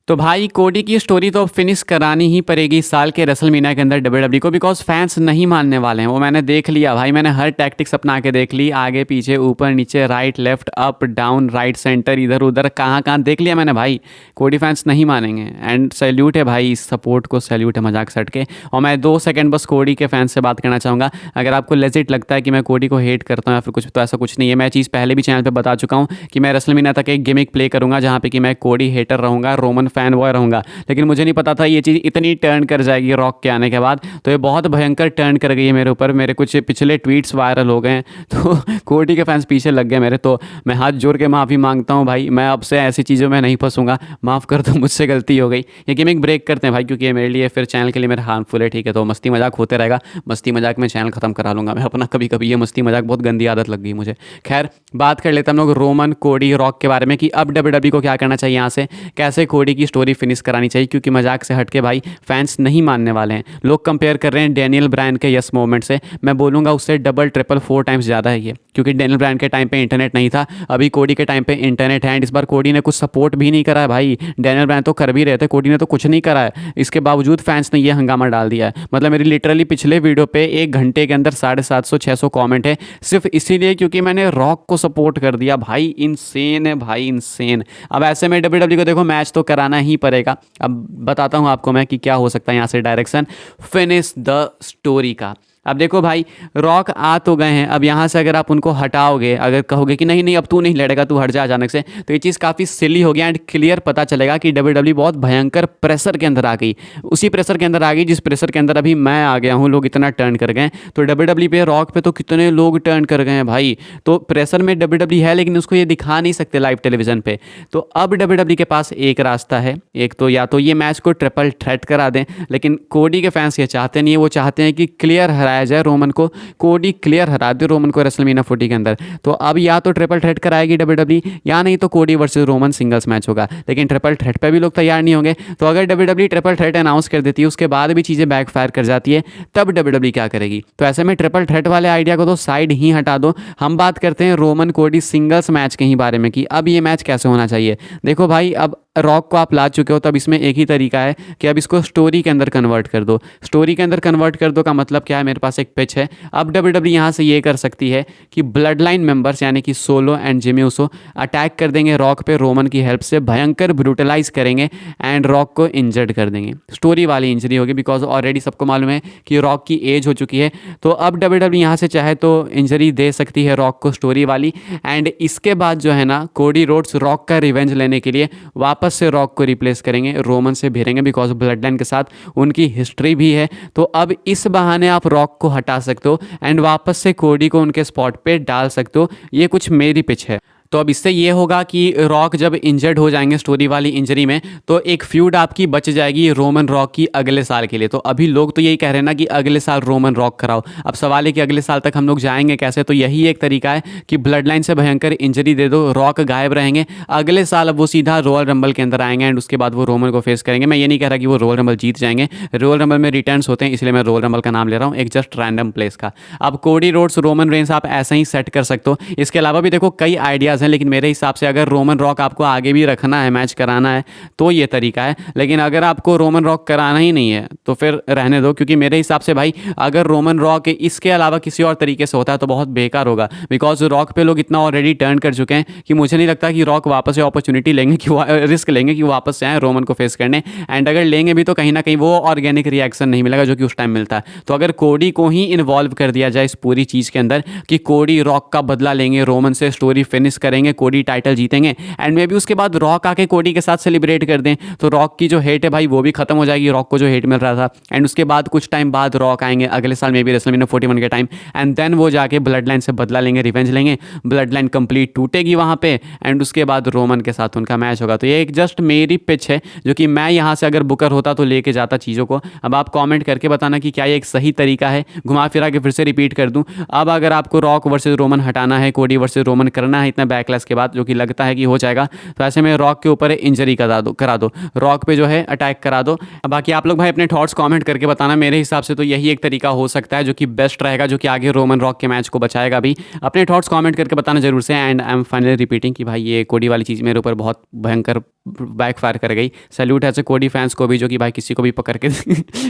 तो भाई कोडी की स्टोरी तो अब फिनिश करानी ही पड़ेगी इस साल के रेसलमेनिया के अंदर डब्ल्यूडब्ल्यू को, बिकॉज फैंस नहीं मानने वाले हैं। वो मैंने देख लिया भाई, मैंने हर टैक्टिक्स अपना के देख ली, आगे पीछे ऊपर नीचे right left up down right centre इधर उधर कहाँ कहाँ देख लिया मैंने भाई। कोडी फैंस नहीं मानेंगे एंड सैल्यूट है भाई, इस सपोर्ट को सैल्यूट है मजाक सट के। और मैं 2 सेकंड बस कोडी के फैंस से बात करना चाहूँगा। अगर आपको लेजिट लगता है कि मैं कोडी को हेट करता हूँ या फिर कुछ, तो ऐसा कुछ नहीं है। मैं चीज़ पहले भी चैनल पर बता चुका हूँ कि मैं रेसलमेनिया तक एक गिमिक प्ले करूँगा जहाँ पे कि मैं कोडी हेटर रहूँगा, रोमन फैन बॉय रहूँगा। लेकिन मुझे नहीं पता था ये चीज़ इतनी टर्न कर जाएगी रॉक के आने के बाद। तो ये बहुत भयंकर टर्न कर गई है मेरे ऊपर। मेरे कुछ पिछले ट्वीट्स वायरल हो गए हैं, तो कोडी के फैंस पीछे लग गए मेरे। तो मैं हाथ जोड़ के माफ़ी मांगता हूँ भाई, मैं अब से ऐसी चीज़ों में नहीं फंसूंगा। माफ़ कर दो, मुझसे गलती हो गई। ये गेमिंग ब्रेक करते हैं भाई, क्योंकि ये मेरे लिए फिर चैनल के लिए मेरा हार्मफुल है। ठीक है, तो मस्ती मजाक होते रहेगा, मस्ती मजाक में चैनल ख़त्म करा लूँगा मैं अपना कभी कभी। ये मस्ती मजाक बहुत गंदी आदत लग गई मुझे। खैर, बात कर लेते हैं हम लोग रोमन कोडी रॉक के बारे में कि अब डब्ल्यूडब्ल्यू को क्या करना चाहिए, यहाँ से कैसे कोडी की स्टोरी फिनिश करानी चाहिए। क्योंकि मजाक से हटके भाई फैंस नहीं मानने वाले हैं। लोग कंपेयर कर रहे हैं डेनियल ब्रायन के यस मोमेंट से। मैं बोलूँगा उससे डबल ट्रिपल 4 टाइम्स ज़्यादा है ये, क्योंकि डेनियल ब्रायन के टाइम पे इंटरनेट नहीं था, अभी कोडी के टाइम पे इंटरनेट है। एंड इस बार कोडी ने कुछ सपोर्ट भी नहीं करा है भाई। डेनियल ब्रायन तो कर भी रहे थे, कोडी ने तो कुछ नहीं करा है। इसके बावजूद फैंस ने ये हंगामा डाल दिया है। मतलब मेरी लिटरली पिछले वीडियो पे 1 घंटे के अंदर 750-600 कमेंट है, सिर्फ इसीलिए क्योंकि मैंने रॉक को सपोर्ट कर दिया। भाई इनसेन है भाई, इनसेन। अब ऐसे में डब्ल्यूडब्ल्यू को देखो मैच तो कराना ही पड़ेगा। अब बताता हूँ आपको मैं कि क्या हो सकता है यहाँ से डायरेक्शन फिनिश द स्टोरी का। अब देखो भाई, रॉक आ तो गए हैं, अब यहाँ से अगर आप उनको हटाओगे, अगर कहोगे कि नहीं नहीं अब तू नहीं लड़ेगा, तू हट जा अचानक से, तो ये चीज़ काफ़ी सिली हो गया। एंड क्लियर पता चलेगा कि डब्ल्यूडब्ल्यू बहुत भयंकर प्रेशर के अंदर आ गई। उसी प्रेशर के अंदर आ गई जिस प्रेशर के अंदर अभी मैं आ गया हूँ। लोग इतना टर्न कर गए, तो डब्ल्यूडब्ल्यू पे रॉक पे तो कितने लोग टर्न कर गए हैं भाई। तो प्रेशर में डब्ल्यूडब्ल्यू है, लेकिन उसको ये दिखा नहीं सकते लाइव टेलीविजन पे। तो अब डब्ल्यूडब्ल्यू के पास एक रास्ता है, एक तो या तो ये मैच को ट्रिपल थ्रेट करा दें, लेकिन कोडी के फैंस ये चाहते नहीं है। वो चाहते हैं कि क्लियर हराया जाए रोमन को, कोडी क्लियर हरा दे रोमन को रेसलमेनिया 40 के अंदर। तो अब या तो ट्रिपल थ्रेट कराएगी डब्ल्यूडब्ल्यू, या नहीं तो कोडी वर्सेस रोमन सिंगल्स मैच होगा। लेकिन ट्रिपल थ्रेट पे भी लोग तैयार नहीं होंगे। तो अगर डब्ल्यूडब्ल्यू ट्रिपल थ्रेट अनाउंस कर देती है, उसके बाद भी चीज़ें बैकफायर कर जाती है, तब डब्ल्यूडब्ल्यू क्या करेगी। तो ऐसे में ट्रिपल थ्रेट वाले आइडिया को तो साइड ही हटा दो। हम बात करते हैं रोमन कोडी सिंगल्स मैच के ही बारे में कि अब ये मैच कैसे होना चाहिए। देखो भाई, अब रॉक को आप ला चुके हो, तब इसमें एक ही तरीका है कि अब इसको स्टोरी के अंदर कन्वर्ट कर दो। स्टोरी के अंदर कन्वर्ट कर दो का मतलब क्या है, मेरे पास एक पिच है। अब डब्ल्यूडब्ल्यू यहाँ से ये कर सकती है कि ब्लड लाइन मेंबर्स यानी कि solo and Jimmy Uso attack कर देंगे रॉक पे रोमन की हेल्प से, भयंकर ब्रूटलाइज करेंगे एंड रॉक को इंजर्ड कर देंगे। स्टोरी वाली इंजरी होगी, बिकॉज ऑलरेडी सबको मालूम है कि रॉक की एज हो चुकी है। तो अब डब्ल्यूडब्ल्यू यहाँ से चाहे तो इंजरी दे सकती है रॉक को, स्टोरी वाली। एंड इसके बाद जो है ना, कोडी रोड्स रॉक का रिवेंज लेने के लिए वापस से रॉक को रिप्लेस करेंगे, रोमन से भिड़ेंगे, बिकॉज ब्लड लाइन के साथ उनकी हिस्ट्री भी है। तो अब इस बहाने आप रॉक को हटा सकते हो एंड वापस से कोडी को उनके स्पॉट पे डाल सकते हो। ये कुछ मेरी पिच है। तो अब इससे ये होगा कि रॉक जब इंजर्ड हो जाएंगे स्टोरी वाली इंजरी में, तो एक फ्यूड आपकी बच जाएगी रोमन रॉक की अगले साल के लिए। तो अभी लोग तो यही कह रहे हैं ना कि अगले साल रोमन रॉक कराओ। अब सवाल है कि अगले साल तक हम लोग जाएंगे कैसे। तो यही एक तरीका है कि ब्लड लाइन से भयंकर इंजरी दे दो, रॉक गायब रहेंगे अगले साल। अब वो सीधा रॉयल रंबल के अंदर आएंगे एंड उसके बाद वो रोमन को फेस करेंगे। मैं ये नहीं कह रहा कि वो रॉयल रंबल जीत जाएंगे, रॉयल रंबल में रिटर्न्स होते हैं, इसलिए मैं रॉयल रंबल का नाम ले रहा हूँ, एक जस्ट रैंडम प्लेस का। अब कोडी रोड्स रोमन रेंस आप ऐसे ही सेट कर सकते हो। इसके अलावा भी देखो कई आइडियाज़ हैं, लेकिन मेरे हिसाब से अगर रोमन रॉक आपको आगे भी रखना है, मैच कराना है, तो ये तरीका है। लेकिन अगर आपको रोमन रॉक कराना ही नहीं है तो फिर रहने दो, क्योंकि मेरे हिसाब से भाई अगर रोमन रॉक इसके अलावा किसी और तरीके से होता है तो बहुत बेकार होगा। बिकॉज रॉक पे लोग इतना ऑलरेडी टर्न कर चुके हैं कि मुझे नहीं लगता कि रॉक वापस से अपॉर्चुनिटी लेंगे कि रिस्क लेंगे कि वापस से आए रोमन को फेस करने। एंड अगर लेंगे भी तो कहीं ना कहीं वो ऑर्गेनिक रिएक्शन नहीं मिलेगा जो कि उस टाइम मिलता है। तो अगर कोडी को ही इन्वॉल्व कर दिया जाए इस पूरी चीज़ के अंदर कि कोडी रॉक का बदला लेंगे, रोमन से स्टोरी फिनिश करेंगे, कोडी टाइटल जीतेंगे, एंड मे बी उसके बाद रॉक आके कोडी के साथ सेलिब्रेट कर दें, तो रॉक की जो हेट है भाई वो भी खत्म हो जाएगी, रॉक को जो हेट मिल रहा था। एंड उसके बाद कुछ टाइम बाद रॉक आएंगे अगले साल में भी रेसलमेनिया 41 के टाइम, एंड देन वो जाके ब्लड लाइन से बदला लेंगे, रिवेंज लेंगे, ब्लड लाइन कंप्लीट टूटेगी वहाँ पे, एंड उसके बाद रोमन के साथ उनका मैच होगा। तो ये एक जस्ट मेरी पिच है जो कि मैं यहाँ से अगर बुकर होता तो लेके जाता चीज़ों को। अब आप कॉमेंट करके बताना कि क्या ये एक सही तरीका है। घुमा फिरा के फिर से रिपीट कर दूँ, अब अगर आपको रॉक वर्सेज रोमन हटाना है, कोडी वर्सेज रोमन करना है इतना बैकलैश के बाद, जो कि लगता है कि हो जाएगा, तो ऐसे में रॉक के ऊपर इंजरी करा दो, रॉक पे जो है अटैक करा दो। बाकी आप लोग भाई अपने थॉट्स कमेंट करके बताना। मेरे हिसाब से तो यही एक तरीका हो सकता है जो कि बेस्ट रहेगा, जो कि आगे रोमन रॉक के मैच को बचाएगा भी। अपने थॉट्स कमेंट करके बताना जरूर से। And I am finally repeating कि भाई ये कोडी वाली चीज़ मेरे ऊपर बहुत भयंकर बैक फायर कर गई। सैल्यूट ऐसे कोडी फैंस को भी जो कि भाई किसी को भी पकड़ के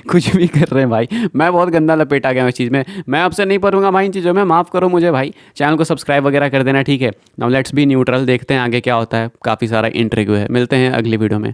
कुछ भी कर रहे हैं भाई। मैं बहुत गंदा लपेटा गया इस चीज़ में, मैं आपसे नहीं पढ़ूंगा भाई इन चीज़ों में, माफ़ करो मुझे भाई। चैनल को सब्सक्राइब वगैरह कर देना, ठीक है। नाउ लेट्स बी न्यूट्रल, देखते हैं आगे क्या होता है, काफ़ी सारा इंटरव्यू है। मिलते हैं अगली वीडियो में।